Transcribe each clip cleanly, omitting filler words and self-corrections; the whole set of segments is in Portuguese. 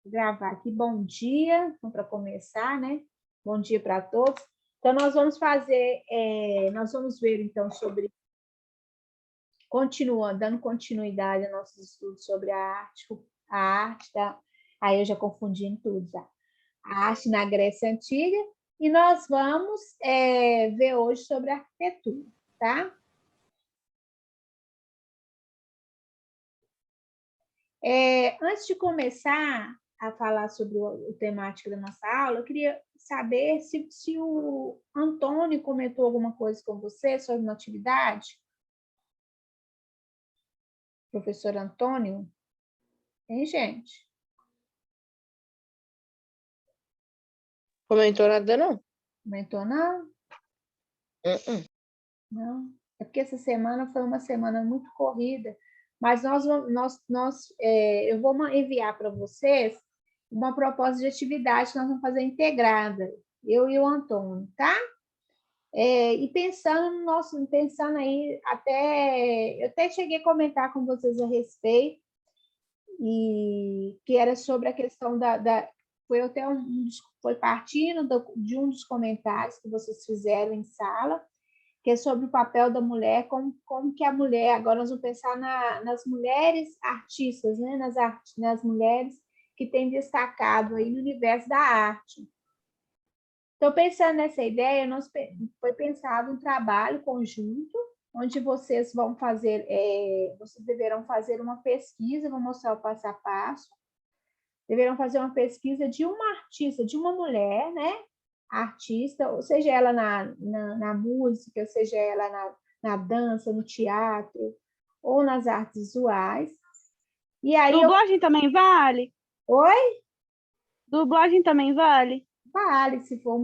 Gravar aqui. Bom dia, para começar, né? Bom dia para todos. Então, nós vamos ver, então, dando continuidade aos nossos estudos sobre a arte da... Aí eu já confundi em tudo, já. A arte na Grécia Antiga, e nós vamos ver hoje sobre a arquitetura, tá? Antes de começar a falar sobre o temática da nossa aula, eu queria saber se o Antônio comentou alguma coisa com você sobre uma atividade. Professor Antônio? Hein, gente? Comentou nada, não? Comentou, não? Não. É porque essa semana foi uma semana muito corrida, mas eu vou enviar para vocês uma proposta de atividade que nós vamos fazer integrada, eu e o Antônio, tá? E pensando aí, eu até cheguei a comentar com vocês a respeito, e que era sobre a questão foi até foi partindo de um dos comentários que vocês fizeram em sala, que é sobre o papel da mulher, como que a mulher, agora nós vamos pensar nas mulheres artistas, né? Nas mulheres que têm destacado aí no universo da arte. Então, pensando nessa ideia, foi pensado um trabalho conjunto, onde vocês deverão fazer uma pesquisa, vou mostrar o passo a passo, deverão fazer uma pesquisa de uma artista, de uma mulher, né? Artista, ou seja ela na música, seja ela na dança, no teatro, ou nas artes visuais. E aí Dublagem também vale? Oi? Dublagem também vale? Vale, se for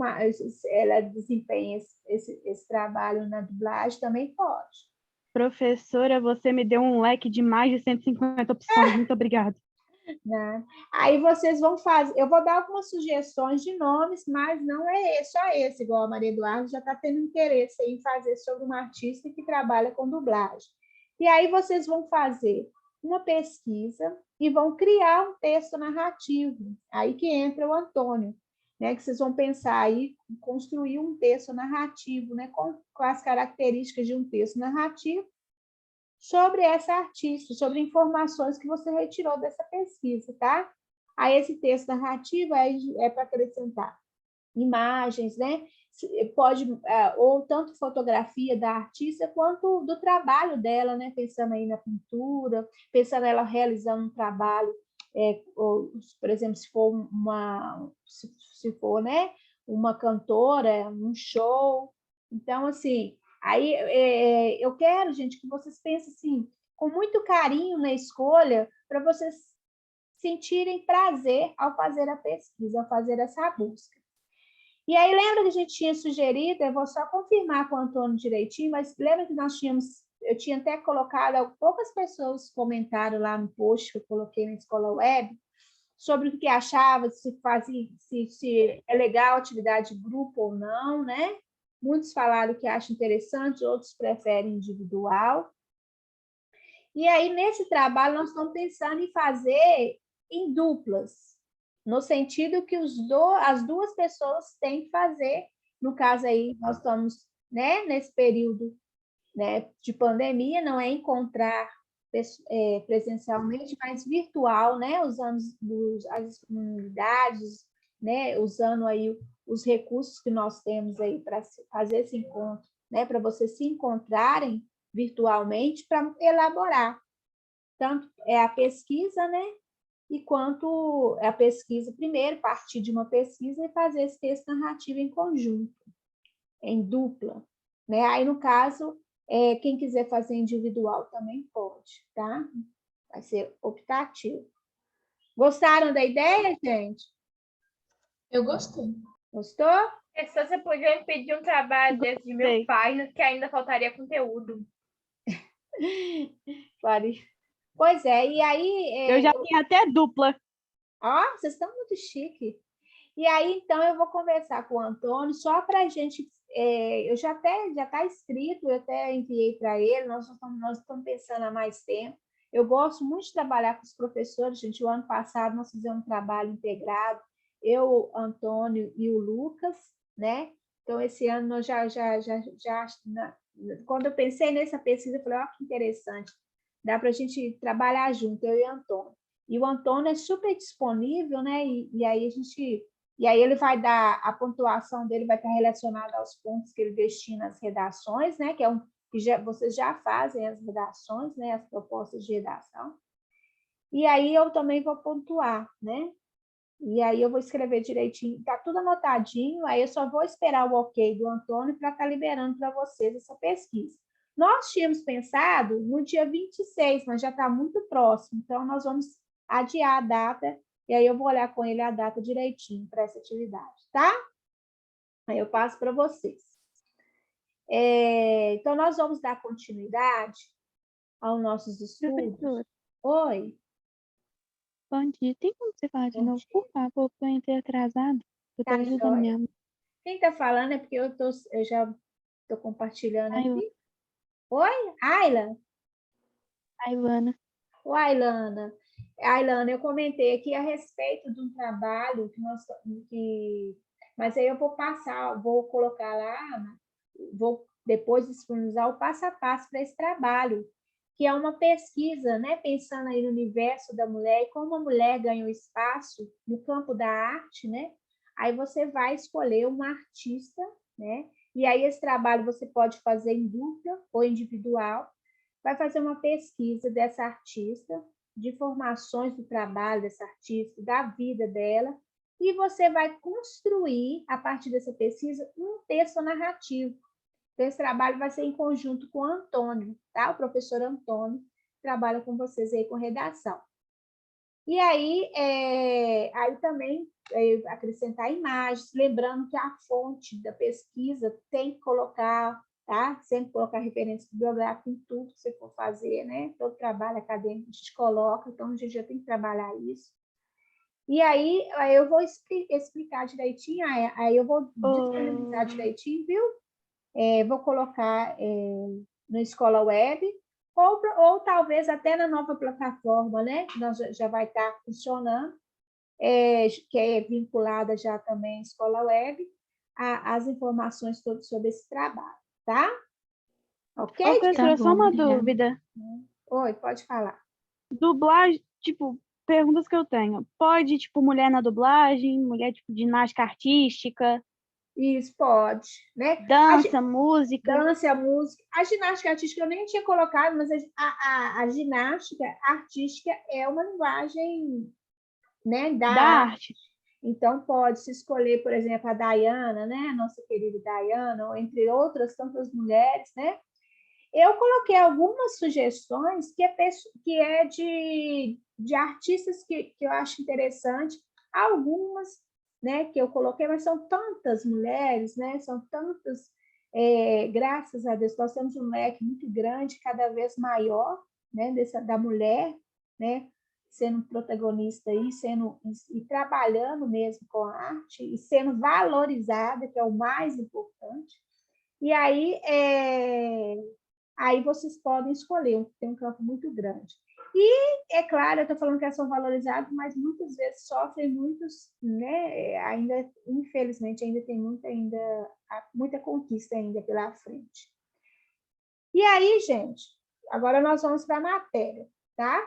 ela desempenha esse trabalho na dublagem, também pode. Professora, você me deu um leque de mais de 150 opções, muito obrigada. Né? Aí vocês vão fazer, eu vou dar algumas sugestões de nomes, mas não é só esse, igual a Maria Eduarda já está tendo interesse em fazer sobre uma artista que trabalha com dublagem. E aí vocês vão fazer uma pesquisa e vão criar um texto narrativo. Aí que entra o Antônio, né? Que vocês vão pensar aí, construir um texto narrativo, né? Com as características de um texto narrativo, sobre essa artista, sobre informações que você retirou dessa pesquisa, tá? Aí esse texto narrativo é para acrescentar imagens, né? Pode, ou tanto fotografia da artista, quanto do trabalho dela, né? Pensando aí na pintura, pensando ela realizando um trabalho, por exemplo, se for, né? Uma cantora, um show. Então, assim, aí eu quero, gente, que vocês pensem assim, com muito carinho na escolha, para vocês sentirem prazer ao fazer a pesquisa, ao fazer essa busca. E aí, lembra que a gente tinha sugerido, eu vou só confirmar com o Antônio direitinho, mas lembra que eu tinha até colocado, poucas pessoas comentaram lá no post que eu coloquei na Escola Web, sobre o que achava, se é legal a atividade de grupo ou não, né? Muitos falaram que acham interessante, outros preferem individual. E aí, nesse trabalho, nós estamos pensando em fazer em duplas, no sentido que as duas pessoas têm que fazer. No caso aí, nós estamos, né, nesse período, né, de pandemia, não é encontrar presencialmente, mas virtual, né, usando as comunidades, né, usando aí os recursos que nós temos aí para fazer esse encontro, né, para vocês se encontrarem virtualmente para elaborar. Tanto é a pesquisa, né? E quanto a pesquisa, primeiro, partir de uma pesquisa e fazer esse texto narrativo em conjunto, em dupla. Né? Aí, no caso, quem quiser fazer individual também pode, tá? Vai ser optativo. Gostaram da ideia, gente? Eu gostei. Gostou? Só você podia me pedir um trabalho desse de meu pai, que ainda faltaria conteúdo. Pois é, e aí... Eu já tinha até dupla. Ó, vocês estão muito chique. E aí, então, eu vou conversar com o Antônio, só para a gente... eu já está escrito, eu até enviei para ele, nós estamos pensando há mais tempo, Eu gosto muito de trabalhar com os professores, gente. O ano passado nós fizemos um trabalho integrado, eu, o Antônio e o Lucas, né? Então, esse ano nós quando eu pensei nessa pesquisa, eu falei, ó, que interessante, dá para a gente trabalhar junto, eu e o Antônio. E o Antônio é super disponível, né? E aí ele vai dar, a pontuação dele vai estar relacionada aos pontos que ele destina às redações, né? Vocês já fazem as redações, né? As propostas de redação. E aí eu também vou pontuar, né? E aí eu vou escrever direitinho, tá tudo anotadinho, aí eu só vou esperar o ok do Antônio para estar liberando para vocês essa pesquisa. Nós tínhamos pensado no dia 26, mas já está muito próximo, então nós vamos adiar a data, e aí eu vou olhar com ele a data direitinho para essa atividade, tá? Aí eu passo para vocês. Então, nós vamos dar continuidade aos nossos estudos. Professora, Oi? bom dia. Tem como você falar de Bom novo, dia. por favor, porque eu entrei atrasada. Eu Tá estava ajudando joia. minha mãe. Quem está falando é porque eu já estou compartilhando A aqui. Oi? Ayla? Ilana. Oi, Ailana. Ailana, eu comentei aqui a respeito de um trabalho mas aí eu vou colocar lá, vou depois disponibilizar o passo a passo para esse trabalho, que é uma pesquisa, né, pensando aí no universo da mulher e como a mulher ganhou espaço no campo da arte, né? Aí você vai escolher uma artista, né? E aí esse trabalho você pode fazer em dupla ou individual. Vai fazer uma pesquisa dessa artista, de informações do trabalho dessa artista, da vida dela, e você vai construir, a partir dessa pesquisa, um texto narrativo. Então, esse trabalho vai ser em conjunto com o Antônio, tá? O professor Antônio trabalha com vocês aí com redação. E aí, aí também acrescentar imagens, lembrando que a fonte da pesquisa tem que colocar, tá? Sempre colocar referência bibliográfica em tudo que você for fazer, né? Todo trabalho acadêmico a gente coloca, então a gente já tem que trabalhar isso. E aí eu vou explicar direitinho, aí eu vou disponibilizar direitinho, viu? Vou colocar na Escola Web, ou talvez até na nova plataforma, né? Que nós já vai estar funcionando, que é vinculada já também à Escola Web, as informações todas sobre esse trabalho, tá? Ok? Ô, Tá professora, só bom, uma obrigada. dúvida. Oi, pode falar. Dublagem, tipo, perguntas que eu tenho. Pode, tipo, mulher na dublagem, mulher, tipo, ginástica artística, Isso, pode, né? dança, música. Dança, a música. A ginástica artística eu nem tinha colocado, mas a ginástica artística é uma linguagem, né, da Da arte. arte. Então, pode-se escolher, por exemplo, a Dayana, né? A nossa querida Dayana, ou entre outras tantas mulheres, né? Eu coloquei algumas sugestões que é de artistas que eu acho interessante, algumas, né, que eu coloquei, mas são tantas mulheres, né? São tantas, graças a Deus, nós temos um leque muito grande, cada vez maior, né, da mulher, né? Sendo protagonista aí, e trabalhando mesmo com a arte, e sendo valorizada, que é o mais importante. E aí vocês podem escolher, tem um campo muito grande. E, é claro, eu estou falando que elas são valorizadas, mas muitas vezes sofrem muitos, né? Ainda, infelizmente, ainda tem muita conquista ainda pela frente. E aí, gente, agora nós vamos para a matéria, tá?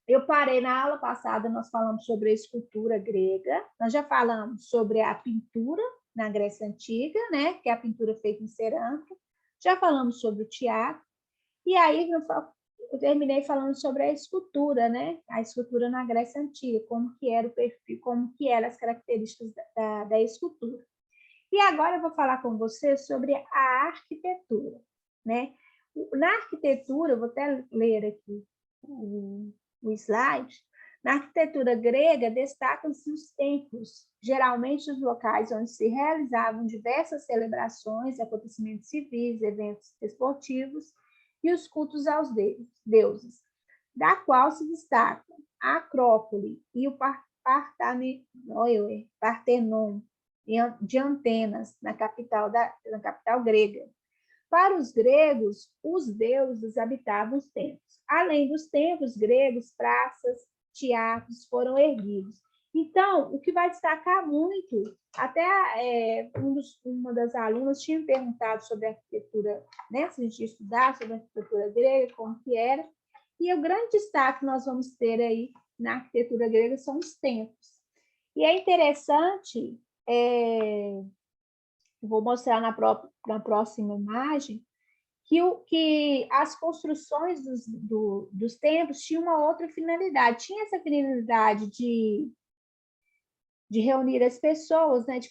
Eu parei na aula passada, nós falamos sobre a escultura grega, nós já falamos sobre a pintura na Grécia Antiga, né? Que é a pintura feita em cerâmica, já falamos sobre o teatro, e aí eu terminei falando sobre a escultura, né? A escultura na Grécia Antiga, como que era o perfil, como que eram as características da escultura. E agora eu vou falar com você sobre a arquitetura, né? Na arquitetura, eu vou até ler aqui o slide. Na arquitetura grega, destacam-se os templos, geralmente os locais onde se realizavam diversas celebrações, acontecimentos civis, eventos esportivos e os cultos aos deuses, da qual se destacam a Acrópole e o Partenon de Atenas, na capital grega. Para os gregos, os deuses habitavam os templos. Além dos templos gregos, praças, teatros foram erguidos. Então, o que vai destacar muito, até uma das alunas tinha perguntado sobre a arquitetura, né, se a gente ia estudar sobre a arquitetura grega, como que era, e o grande destaque que nós vamos ter aí na arquitetura grega são os templos. E é interessante, vou mostrar na próxima imagem, que as construções dos templos tinham uma outra finalidade. Tinha essa finalidade de reunir as pessoas, né, de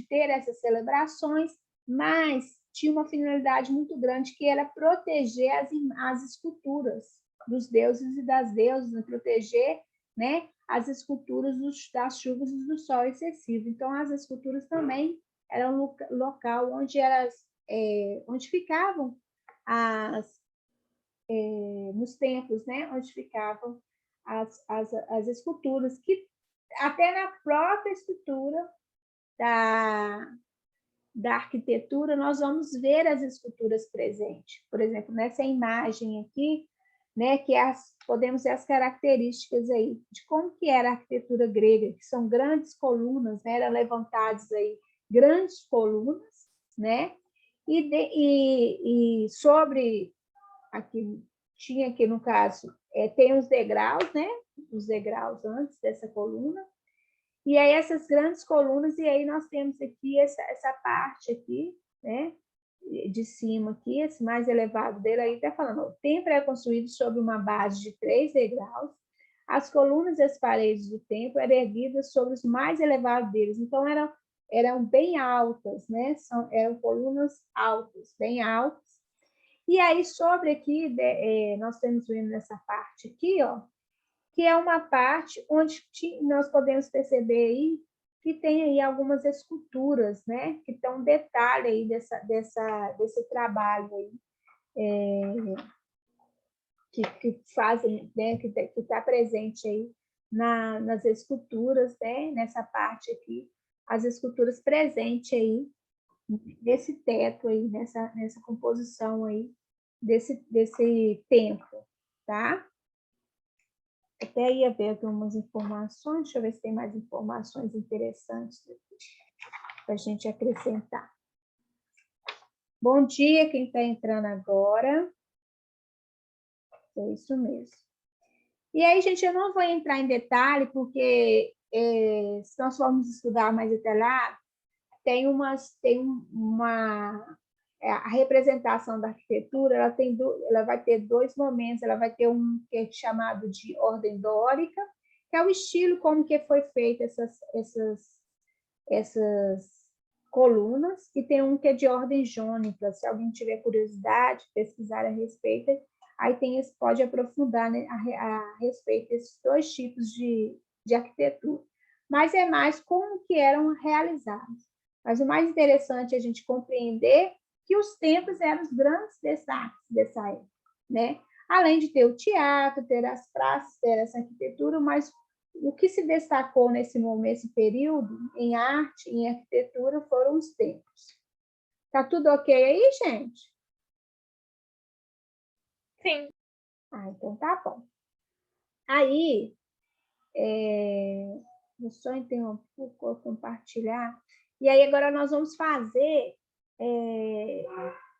ter essas celebrações, mas tinha uma finalidade muito grande, que era proteger as esculturas dos deuses e das deusas, né, proteger, né, as esculturas das chuvas e do sol excessivo. Então, as esculturas também eram um local onde ficavam nos templos, né, onde ficavam as esculturas, que até na própria estrutura da arquitetura, nós vamos ver as esculturas presentes. Por exemplo, nessa imagem aqui, né, que podemos ver as características aí de como que era a arquitetura grega, que são grandes colunas, né, eram levantadas aí grandes colunas, né, e sobre aqui tinha aqui no caso tem os degraus, né, os degraus antes dessa coluna. E aí essas grandes colunas, e aí nós temos aqui essa parte aqui, né, de cima aqui, esse mais elevado dele, aí está falando, o templo é construído sobre uma base de 3 degraus, as colunas e as paredes do templo eram erguidas sobre os mais elevados deles, então eram bem altas, né, eram colunas altas, bem altas, e aí sobre aqui, nós estamos vendo nessa parte aqui, ó, que é uma parte onde nós podemos perceber aí que tem aí algumas esculturas, né, que estão um detalhe aí desse trabalho aí, que fazem, né, que está presente aí nas esculturas, né, nessa parte aqui, as esculturas presentes aí nesse teto aí, nessa composição aí desse templo, tá? Até ia ver algumas informações, deixa eu ver se tem mais informações interessantes para a gente acrescentar. Bom dia, quem está entrando agora. É isso mesmo. E aí, gente, eu não vou entrar em detalhe, porque se nós formos estudar mais até lá, tem a representação da arquitetura, ela vai ter 2 momentos, ela vai ter um que é chamado de ordem dórica, que é o estilo como que foi feita essas colunas, e tem um que é de ordem jônica, se alguém tiver curiosidade, pesquisar a respeito, aí pode aprofundar, né, a respeito desses 2 tipos de arquitetura. Mas é mais como que eram realizados. Mas o mais interessante é a gente compreender que os templos eram os grandes destaques dessa época, né? Além de ter o teatro, ter as praças, ter essa arquitetura, mas o que se destacou nesse período, em arte, em arquitetura, foram os templos. Tá tudo ok aí, gente? Sim. Então tá bom. Aí, vou só interromper, vou compartilhar. E aí, agora nós vamos fazer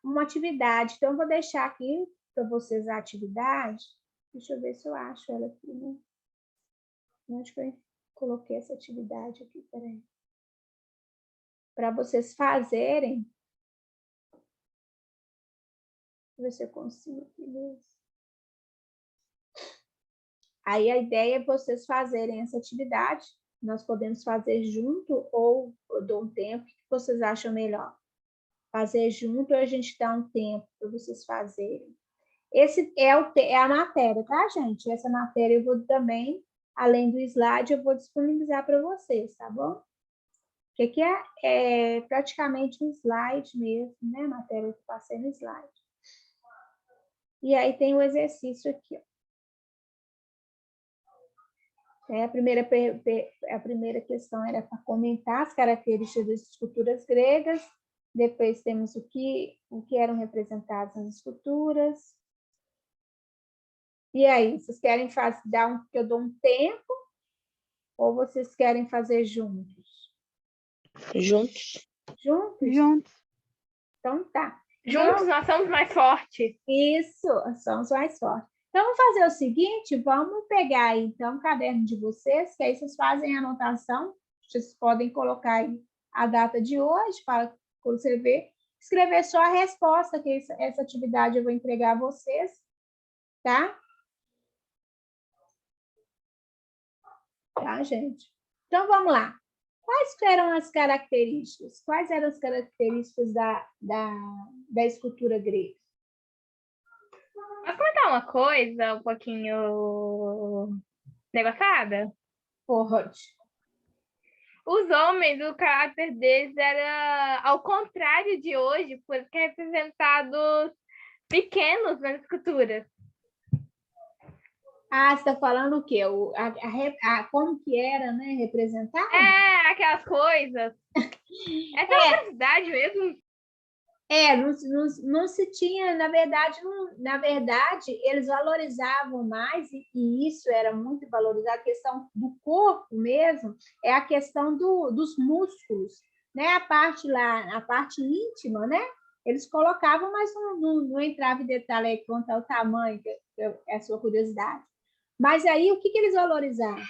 uma atividade. Então, eu vou deixar aqui para vocês a atividade. Deixa eu ver se eu acho ela aqui, né? Onde que eu coloquei essa atividade aqui? Peraí. Para vocês fazerem. Deixa eu ver se eu consigo aqui mesmo. Aí, a ideia é vocês fazerem essa atividade. Nós podemos fazer junto ou eu dou um tempo. O que vocês acham melhor? Fazer junto ou a gente dá um tempo para vocês fazerem? Esse é a matéria, tá, gente? Essa matéria eu vou também, além do slide, eu vou disponibilizar para vocês, tá bom? Porque aqui é praticamente um slide mesmo, né? A matéria que eu passei no slide. E aí tem o exercício aqui, ó. A primeira questão era para comentar as características das esculturas gregas. Depois temos o que eram representados nas esculturas. E aí, vocês querem que eu dou um tempo ou vocês querem fazer juntos? Juntos. Juntos? Juntos. Então tá. Juntos nós somos mais fortes. Isso, somos mais fortes. Então, vamos fazer o seguinte, vamos pegar aí, então, o caderno de vocês, que aí vocês fazem a anotação, vocês podem colocar aí a data de hoje, para quando você ver, escrever só a resposta, que essa atividade eu vou entregar a vocês, tá? Tá, gente? Então, vamos lá. Quais eram as características? Quais eram as características da escultura grega? Posso comentar uma coisa um pouquinho negociada? Pode. Os homens, o caráter deles era ao contrário de hoje, porque é representados pequenos nas esculturas. Ah, você está falando o quê? Como que era, né? Representado? É, aquelas coisas. Essa é uma curiosidade mesmo. Não se tinha, na verdade, eles valorizavam mais, e isso era muito valorizado, a questão do corpo mesmo, é a questão dos músculos, né? A parte íntima, né? Eles colocavam, mas não entrava em detalhe aí quanto ao tamanho, que é a sua curiosidade. Mas aí, o que eles valorizavam?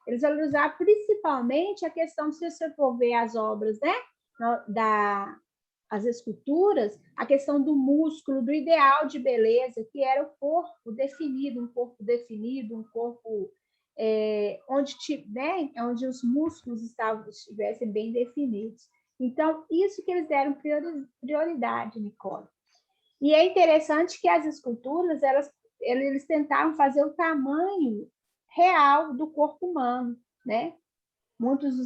Eles valorizavam principalmente a questão, se você for ver as obras, né? As esculturas, a questão do músculo, do ideal de beleza, que era o corpo definido, um corpo onde os músculos estivessem bem definidos. Então, isso que eles deram prioridade, Nicole. E é interessante que as esculturas, eles tentaram fazer o tamanho real do corpo humano, né? Muitos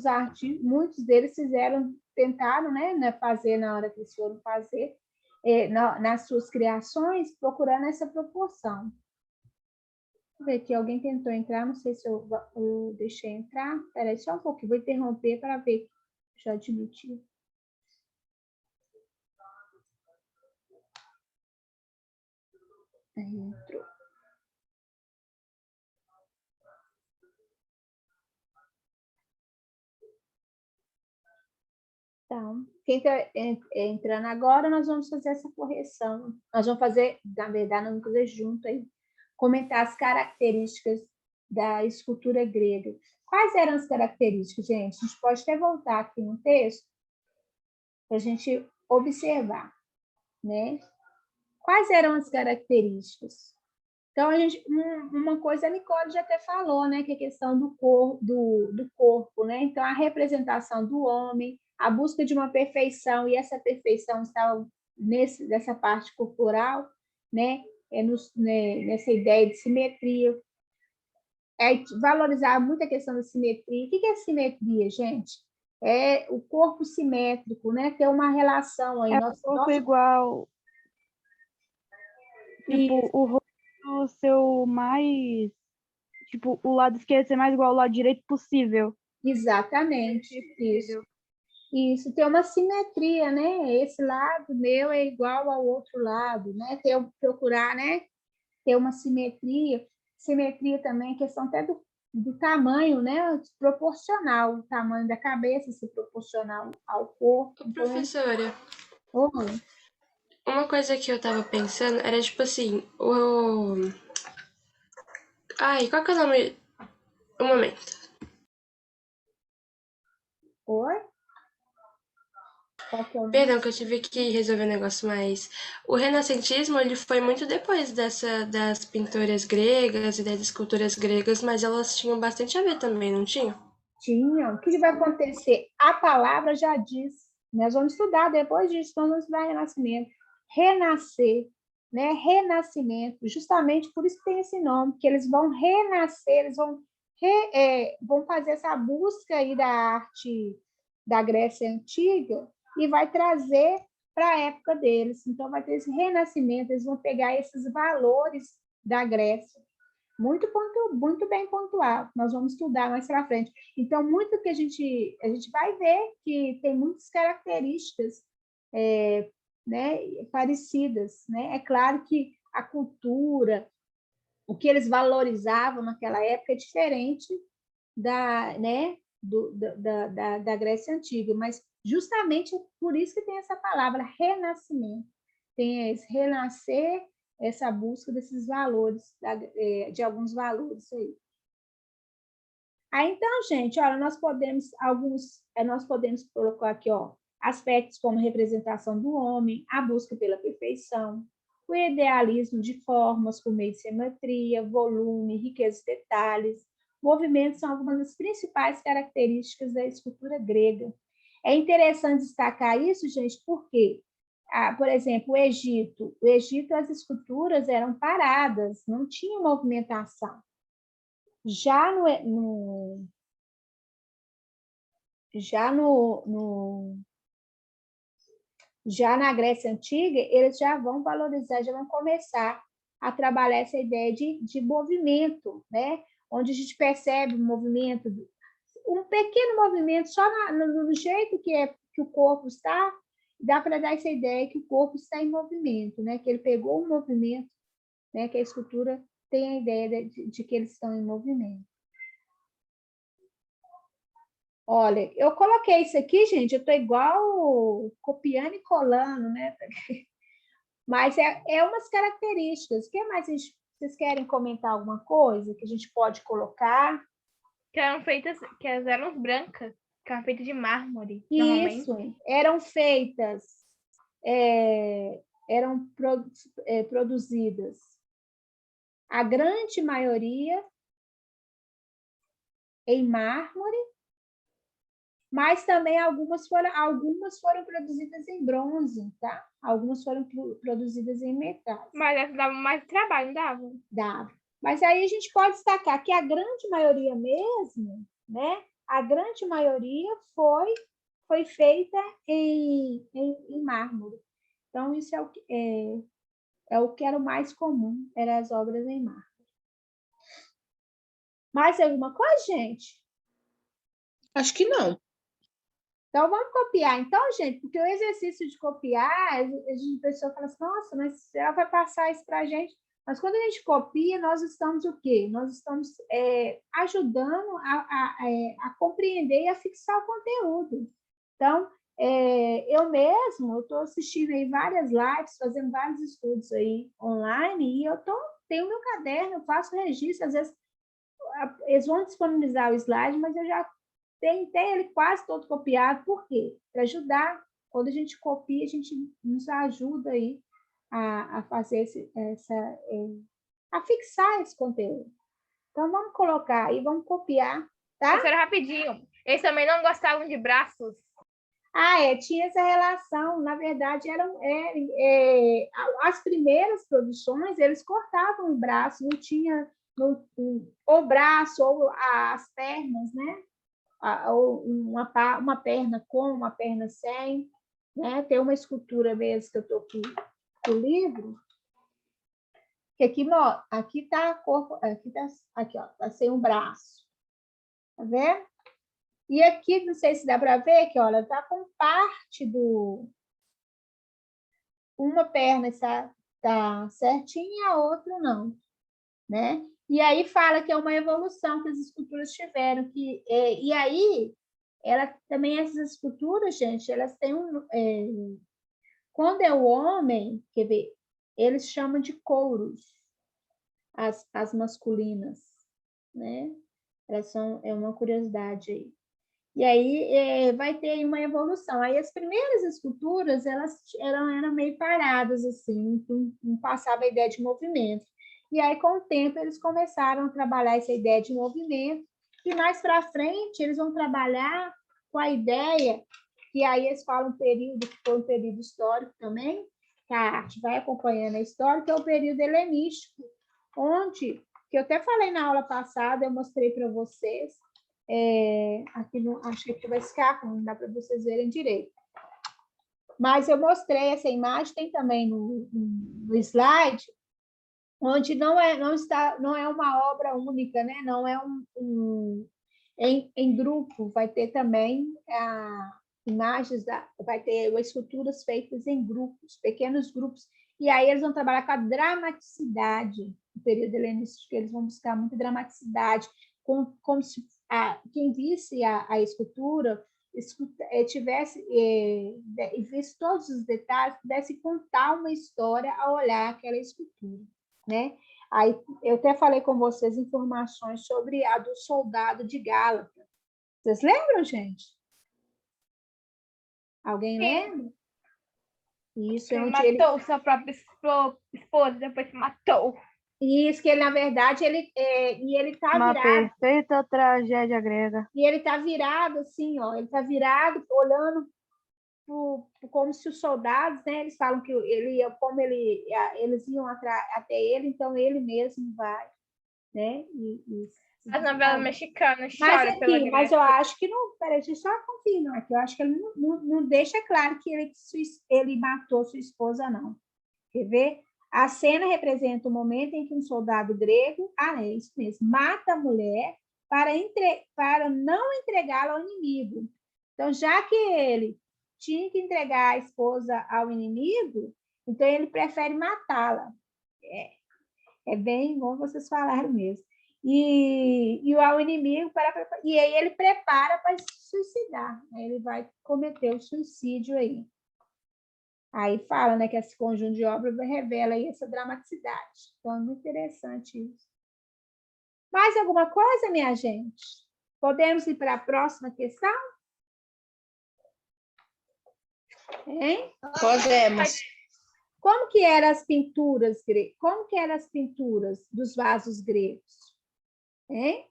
deles tentaram, né, fazer na hora que eles foram fazer, nas suas criações, procurando essa proporção. Deixa eu ver aqui, alguém tentou entrar, não sei se eu deixei entrar. Espera aí só um pouquinho, vou interromper para ver. Já admitiu. Aí entrou. Então, quem está entrando agora, nós vamos fazer essa correção. Nós vamos fazer, na verdade, nós vamos fazer junto aí, comentar as características da escultura grega. Quais eram as características, gente? A gente pode até voltar aqui no texto para a gente observar, né? Quais eram as características? Então, uma coisa a Nicole já até falou, né? Que é a questão do corpo, né? Então, a representação do homem, a busca de uma perfeição, e essa perfeição está nessa parte corporal, né? Nessa ideia de simetria. Valorizar muito a questão da simetria. O que é simetria, gente? É o corpo simétrico, né? Ter uma relação aí. O corpo igual. Tipo, o rosto seu mais... Tipo, o lado esquerdo ser mais igual ao lado direito possível. Exatamente, isso. Isso, ter uma simetria, né? Esse lado meu é igual ao outro lado, né? Procurar, né? Ter uma simetria. Simetria também, questão até do tamanho, né? Proporcional, o tamanho da cabeça se proporcional ao corpo. Professora, Oi. uma coisa que eu tava pensando era tipo assim, Ai, qual que é o nome? Um momento. Oi? Qual que é o nome? Perdão que eu tive que resolver um negócio, mas o renascentismo ele foi muito depois das pinturas gregas e das esculturas gregas, mas elas tinham bastante a ver também, não tinham? Tinham. O que vai acontecer? A palavra já diz. Nós vamos estudar depois disso, nós vamos estudar renascimento. Renascer, né? Renascimento, justamente por isso que tem esse nome, que eles vão renascer, eles vão fazer essa busca aí da arte da Grécia Antiga e vai trazer para a época deles. Então, vai ter esse renascimento, eles vão pegar esses valores da Grécia. Muito bem pontuado, nós vamos estudar mais para frente. Então, muito que a gente vai ver que tem muitas características né, parecidas, né? É claro que a cultura, o que eles valorizavam naquela época é diferente né, da Grécia Antiga, mas justamente por isso que tem essa palavra renascimento, tem esse renascer, essa busca desses valores, de alguns valores aí. Aí, então, gente, olha, nós podemos colocar aqui, ó, aspectos como representação do homem, a busca pela perfeição, o idealismo de formas por meio de simetria, volume, riqueza de detalhes. Movimentos são algumas das principais características da escultura grega. É interessante destacar isso, gente, porque, por exemplo, o Egito, as esculturas eram paradas, não tinha movimentação. Já na Grécia Antiga, eles já vão valorizar, já vão começar a trabalhar essa ideia de movimento, né? Onde a gente percebe o movimento, um pequeno movimento, só no jeito que o corpo está, dá para dar essa ideia que o corpo está em movimento, né? Que ele pegou um movimento, né? Que a escultura tem a ideia de que eles estão em movimento. Olha, eu coloquei isso aqui, gente, eu estou igual copiando e colando, né? Mas é umas características. O que mais vocês querem comentar alguma coisa que a gente pode colocar? Que eram feitas, que elas eram brancas, que eram feitas de mármore, Isso, normalmente. eram feitas, eram produzidas. A grande maioria em mármore, mas também algumas foram produzidas em bronze, tá? Algumas foram produzidas em metais. Mas essa dava mais trabalho, não dava? Dava. Mas aí a gente pode destacar que a grande maioria mesmo, né? A grande maioria foi feita em mármore. Então, isso é o que era o mais comum, eram as obras em mármore. Mais alguma coisa, gente? Acho que não. Então, vamos copiar. Então, gente, porque o exercício de copiar, a pessoa fala assim, nossa, mas ela vai passar isso para a gente. Mas quando a gente copia, nós estamos o quê? Nós estamos ajudando a compreender e a fixar o conteúdo. Então, eu estou assistindo aí várias lives, fazendo vários estudos aí online, e tenho meu caderno, eu faço registro, às vezes eles vão disponibilizar o slide, mas eu já tem ele quase todo copiado. Por quê? Para ajudar. Quando a gente copia, a gente nos ajuda aí a fazer a fixar esse conteúdo. Então, vamos colocar aí, vamos copiar, tá? Professora, rapidinho. Eles também não gostavam de braços? Tinha essa relação. Na verdade, as primeiras produções, eles cortavam o braço, não tinha o braço ou as pernas, né? Ou uma perna com, uma perna sem, né? Tem uma escultura mesmo que eu estou aqui no livro, que aqui está corpo, aqui ó, tá sem um braço, tá vendo? E aqui, não sei se dá para ver, que olha, tá com parte uma perna tá certinha, a outra não, né? E aí fala que é uma evolução que as esculturas tiveram, e aí também essas esculturas, gente, elas têm quando é o homem, quer ver, eles chamam de couros, as masculinas, né? É uma curiosidade aí. E aí vai ter uma evolução. Aí as primeiras esculturas, elas eram meio paradas, assim, não passava a ideia de movimento. E aí, com o tempo, eles começaram a trabalhar essa ideia de movimento, e mais para frente, eles vão trabalhar com a ideia, que aí eles falam período, que foi um período histórico também, que a arte vai acompanhando a história, que é o período helenístico, onde, que eu até falei na aula passada, eu mostrei para vocês, aqui acho que aqui vai ficar, não dá para vocês verem direito. Mas eu mostrei essa imagem, tem também no slide, onde não é uma obra única, né? Não é em grupo, vai ter também imagens, vai ter esculturas feitas em grupos, pequenos grupos, e aí eles vão trabalhar com a dramaticidade. No período helenístico, eles vão buscar muita dramaticidade, como se quem visse a escultura tivesse visto todos os detalhes, pudesse contar uma história ao olhar aquela escultura, né? Aí eu até falei com vocês informações sobre a do soldado de Gálata. Vocês lembram, gente? Alguém lembra? Isso, Ele matou sua própria esposa, depois se matou. Isso, que ele, na verdade, ele está Uma virado. perfeita tragédia grega. E ele está virado, assim, ó, ele está virado, olhando como se os soldados, né, eles falam que eles iam até ele, então ele mesmo vai, né? As novelas mexicanas choram pela Grécia. Mas eu acho que não. Peraí, deixa eu só confirmar aqui. Eu acho que ele não deixa claro que ele matou sua esposa, não. Quer ver? A cena representa o momento em que um soldado grego, é isso mesmo, mata a mulher para não entregá-la ao inimigo. Então, já que ele tinha que entregar a esposa ao inimigo, então ele prefere matá-la. É bem bom vocês falaram mesmo. E ao inimigo, e aí ele prepara para se suicidar. Ele vai cometer o suicídio aí. Aí fala, né, que esse conjunto de obras revela aí essa dramaticidade. Então, é muito interessante isso. Mais alguma coisa, minha gente? Podemos ir para a próxima questão? Hein? Podemos. Como que eram as pinturas dos vasos gregos? Hein?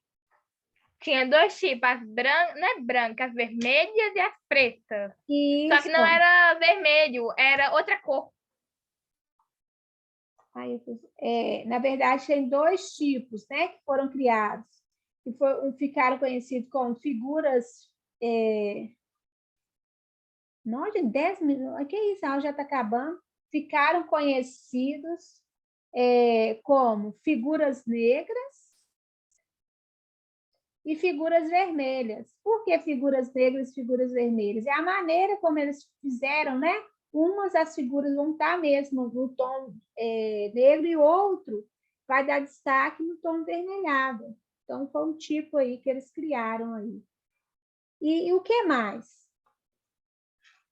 Tinha dois tipos, as brancas, vermelhas e as pretas. Isso. Só que não era vermelho, era outra cor. Na verdade, tem dois tipos, né, que foram criados, que ficaram conhecidos como figuras. Nossa, 10 minutos. Que isso? A aula já está acabando. Ficaram conhecidos como figuras negras e figuras vermelhas. Por que figuras negras e figuras vermelhas? É a maneira como eles fizeram, né? Umas das figuras vão estar mesmo no tom negro e outro vai dar destaque no tom vermelhado. Então, foi um tipo aí que eles criaram aí. E o que mais?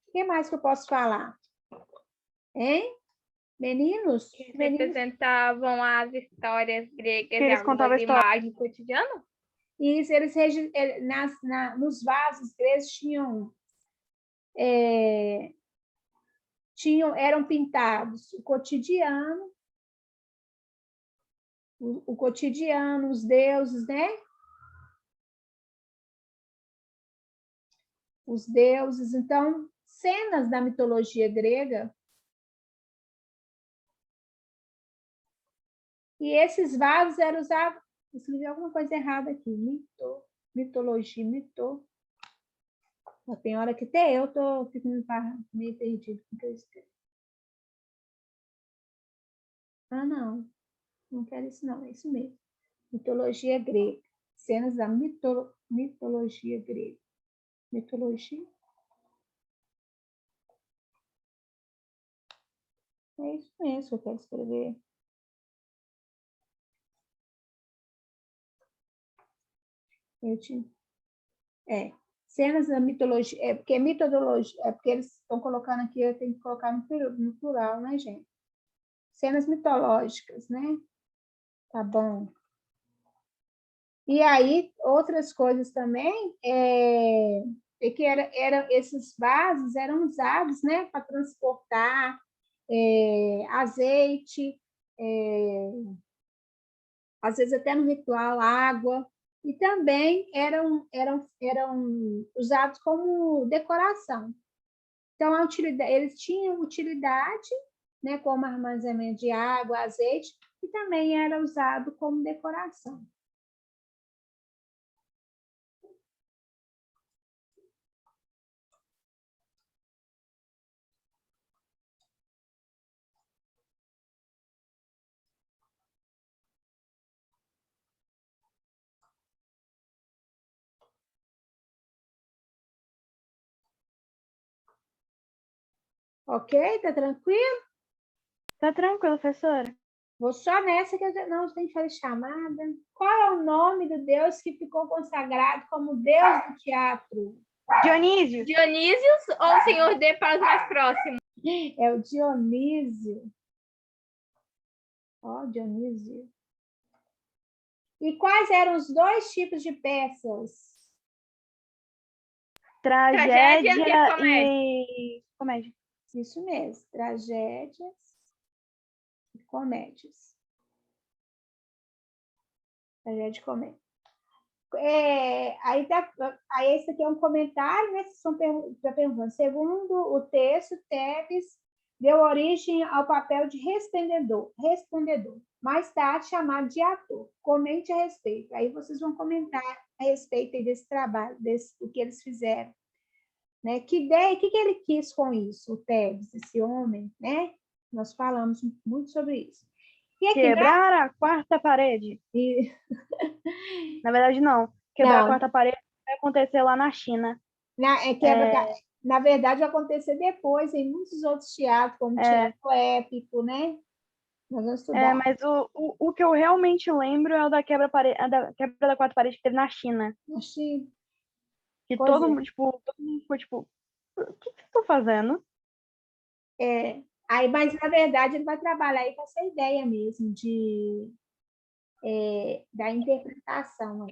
O que mais que eu posso falar? Hein? Meninos? Representavam as histórias gregas Eles e contavam algumas imagens do cotidiano? Isso, nos vasos gregos eram pintados o cotidiano, os deuses, né? Os deuses, então, cenas da mitologia grega. E esses vasos eram usados. Escrevi alguma coisa errada aqui. Mitologia. Tem hora que até eu fico meio perdido com o que eu escrevo. Não quero isso, não. É isso mesmo. Mitologia grega. Cenas da mitologia grega. Mitologia? É isso mesmo que eu quero escrever. Cenas da mitologia. Porque metodologia. Porque eles estão colocando aqui, eu tenho que colocar no plural, né, gente? Cenas mitológicas, né? Tá bom. E aí, outras coisas também, que esses vasos eram usados, né, para transportar azeite, às vezes até no ritual, água, e também eram usados como decoração. Então, eles tinham utilidade, né, como armazenamento de água, azeite, e também era usado como decoração. Ok? Tá tranquilo? Tá tranquilo, professora? Vou só nessa que não tem que fazer chamada. Qual é o nome do Deus que ficou consagrado como Deus do teatro? Dionísio. Dionísios ou Senhor D para os mais próximos? É o Dionísio. Ó, Dionísio. E quais eram os dois tipos de peças? Tragédia Tragédias e comédia. Isso mesmo, tragédias e comédias. Tragédia e comédia. Aí esse aqui é um comentário, né? Vocês estão perguntando. Segundo o texto, Tebes deu origem ao papel de respondedor, mais tarde chamado de ator. Comente a respeito. Aí vocês vão comentar a respeito desse trabalho, do que eles fizeram. Né? Que ideia, o que ele quis com isso, o Tebes, esse homem, né? Nós falamos muito sobre isso. E aqui, Quebrar a quarta parede. Na verdade, não. Quebrar a quarta parede vai acontecer lá na China. Na verdade, vai acontecer depois, em muitos outros teatros, como teatro épico, né? Nós vamos estudar. Mas o que eu realmente lembro é o da quebra da quarta parede que teve na China. Na China. Que todo mundo ficou tipo, o que vocês estão fazendo? Mas, na verdade, ele vai trabalhar aí com essa ideia mesmo da interpretação,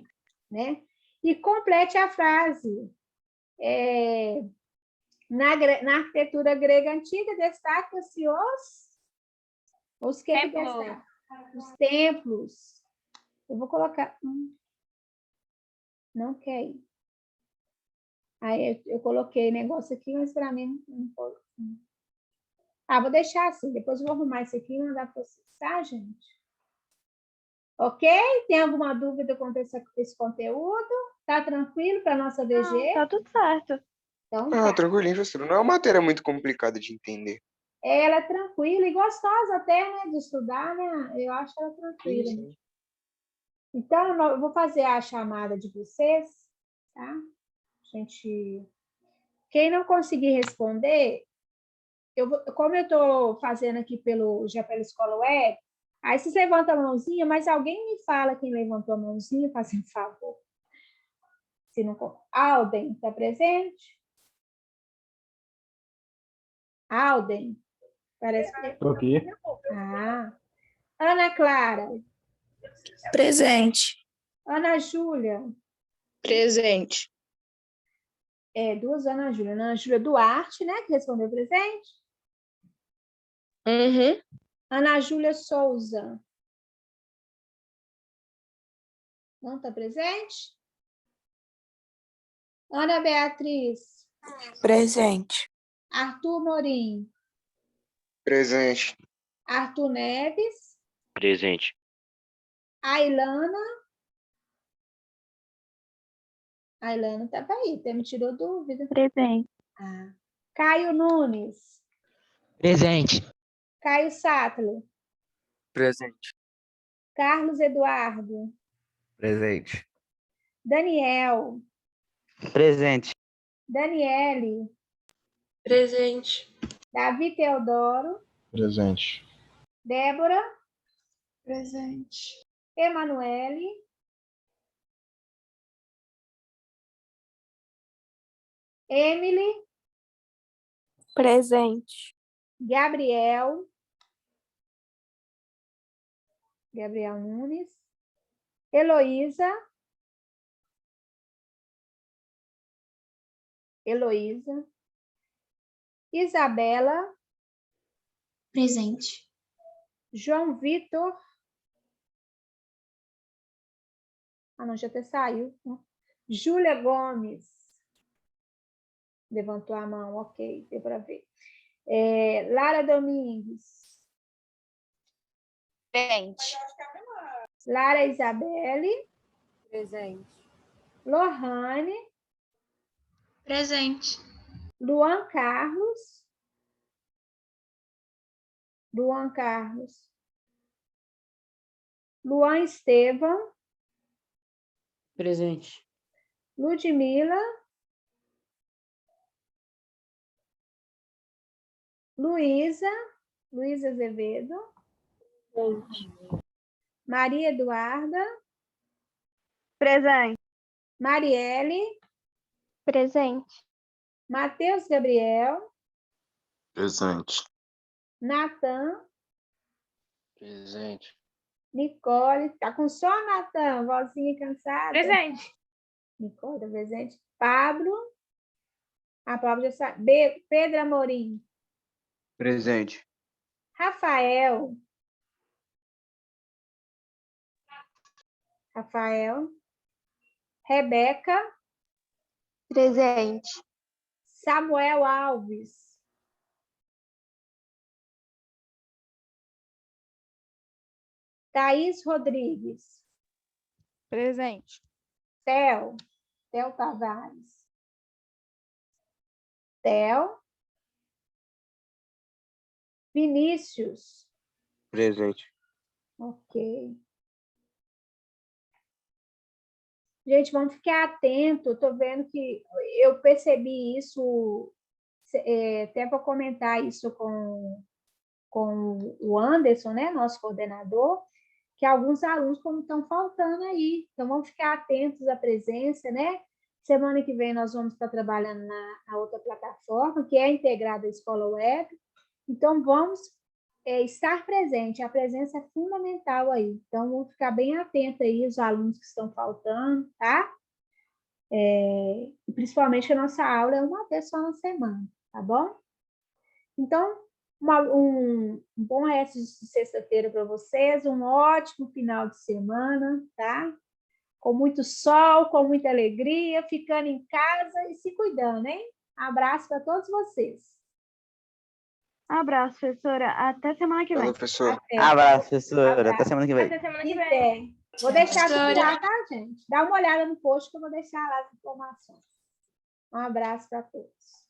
né? E complete a frase. Na arquitetura grega antiga, destacam-se os que destacam? Os templos. Eu vou colocar... Não quer ir. Aí eu coloquei negócio aqui, mas para mim não pode. Vou deixar assim. Depois eu vou arrumar isso aqui e mandar para vocês, tá, gente? Ok? Tem alguma dúvida quanto a esse conteúdo? Tá tranquilo para a nossa VG? Não, tá tudo certo. Então, tá. Tranquilinho, professor. Não é uma matéria muito complicada de entender. Ela é tranquila e gostosa até, né, de estudar, né? Eu acho ela tranquila. Sim. Então, eu vou fazer a chamada de vocês, tá? Gente, quem não conseguir responder, como eu estou fazendo aqui já pela escola web, aí vocês levantam a mãozinha, mas alguém me fala quem levantou a mãozinha, fazendo favor. Se não, Alden, está presente? Alden, parece que... Estou aqui. Ana Clara. Presente. Ana Júlia. Presente. Duas Ana Júlia. Ana Júlia Duarte, né, que respondeu presente. Uhum. Ana Júlia Souza. Não está presente? Ana Beatriz. Presente. Arthur Morim. Presente. Arthur Neves. Presente. Ailana. Ailana estava aí, até me tirou dúvida. Presente. Caio Nunes. Presente. Caio Sattler. Presente. Carlos Eduardo. Presente. Daniel. Presente. Daniele. Presente. Davi Teodoro. Presente. Débora. Presente. Emanuele. Emily. Presente. Gabriel Nunes. Heloísa. Isabela. Presente. João Vitor. Não, já até saiu. Júlia Gomes. Levantou a mão, ok, deu para ver. Lara Domingues. Presente. Lara Isabelle. Presente. Lohane. Presente. Luan Carlos. Luan Estevam. Presente. Ludmila. Luísa Azevedo. Maria Eduarda. Presente. Marielle. Presente. Matheus Gabriel. Presente. Natan. Presente. Nicole. Tá com sono, Natan? Vozinha cansada? Presente. Nicole tá presente. Pablo. A Pablo já sabe. Pedro Amorim. Presente. Rafael. Rebeca. Presente. Samuel Alves. Thaís Rodrigues. Presente. Theo Tavares. Theo. Vinícius. Presente. Ok. Gente, vamos ficar atento. Estou vendo que eu percebi isso, até para comentar isso com o Anderson, né, nosso coordenador, que alguns alunos como estão faltando aí. Então, vamos ficar atentos à presença, né? Semana que vem nós vamos estar trabalhando na outra plataforma, que é integrada à Escola Web. Então, vamos estar presente. A presença é fundamental aí. Então, vamos ficar bem atentos aí os alunos que estão faltando, tá? Principalmente que a nossa aula é uma vez só na semana, tá bom? Então, um bom resto de sexta-feira para vocês, um ótimo final de semana, tá? Com muito sol, com muita alegria, ficando em casa e se cuidando, hein? Abraço para todos vocês. Abraço, professora. Até semana que vem. Valeu, professor. Até. Abraço, professora. Até Abraço. semana que vem. Até semana que E vem. tem. Vou deixar tudo Professora. lá, tá, gente? Dá uma olhada no post que eu vou deixar lá as informações. Um abraço para todos.